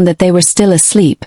that they were still asleep,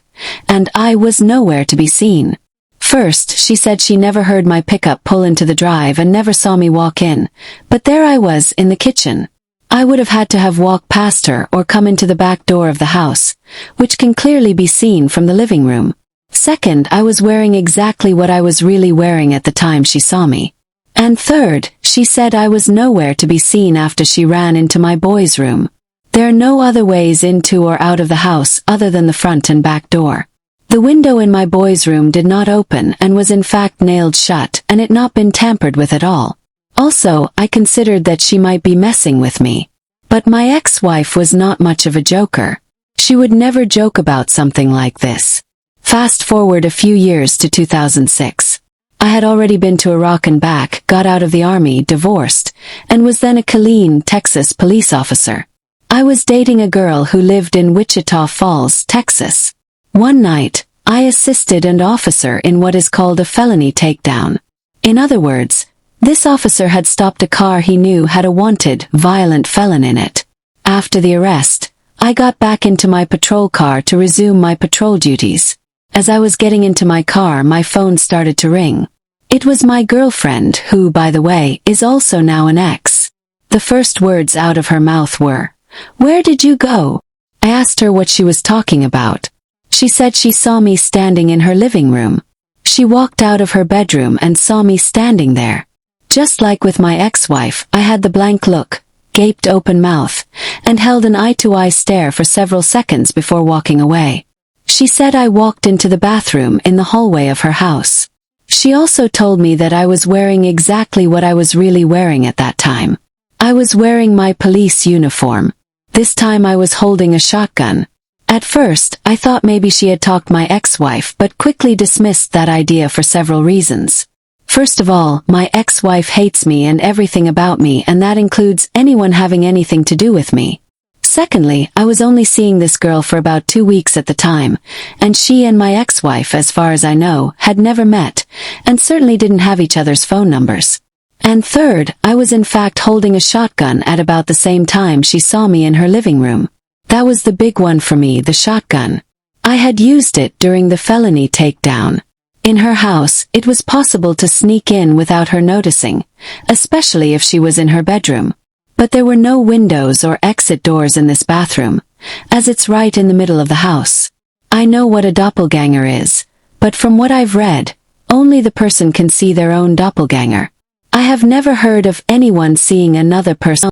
and I was nowhere to be seen. First, she said she never heard my pickup pull into the drive and never saw me walk in, but there I was in the kitchen. I would have had to have walked past her or come into the back door of the house, which can clearly be seen from the living room. Second, I was wearing exactly what I was really wearing at the time she saw me. And third, she said I was nowhere to be seen after she ran into my boys' room. There are no other ways into or out of the house other than the front and back door. The window in my boys' room did not open and was in fact nailed shut, and it not been tampered with at all. Also, I considered that she might be messing with me. But my ex-wife was not much of a joker. She would never joke about something like this. Fast forward a few years to 2006. I had already been to Iraq and back, got out of the army, divorced, and was then a Killeen, Texas police officer. I was dating a girl who lived in Wichita Falls, Texas. One night, I assisted an officer in what is called a felony takedown. In other words, this officer had stopped a car he knew had a wanted, violent felon in it. After the arrest, I got back into my patrol car to resume my patrol duties. As I was getting into my car, my phone started to ring. It was my girlfriend, who, by the way, is also now an ex. The first words out of her mouth were, "Where did you go?" I asked her what she was talking about. She said she saw me standing in her living room. She walked out of her bedroom and saw me standing there. Just like with my ex-wife, I had the blank look, gaped open mouth, and held an eye-to-eye stare for several seconds before walking away. She said I walked into the bathroom in the hallway of her house. She also told me that I was wearing exactly what I was really wearing at that time. I was wearing my police uniform. This time I was holding a shotgun. At first, I thought maybe she had talked my ex-wife, but quickly dismissed that idea for several reasons. First of all, my ex-wife hates me and everything about me, and that includes anyone having anything to do with me. Secondly, I was only seeing this girl for about 2 weeks at the time, and she and my ex-wife, as far as I know, had never met, and certainly didn't have each other's phone numbers. And third, I was in fact holding a shotgun at about the same time she saw me in her living room. That was the big one for me, the shotgun. I had used it during the felony takedown. In her house, it was possible to sneak in without her noticing, especially if she was in her bedroom. But there were no windows or exit doors in this bathroom, as it's right in the middle of the house. I know what a doppelganger is, but from what I've read, only the person can see their own doppelganger. I have never heard of anyone seeing another person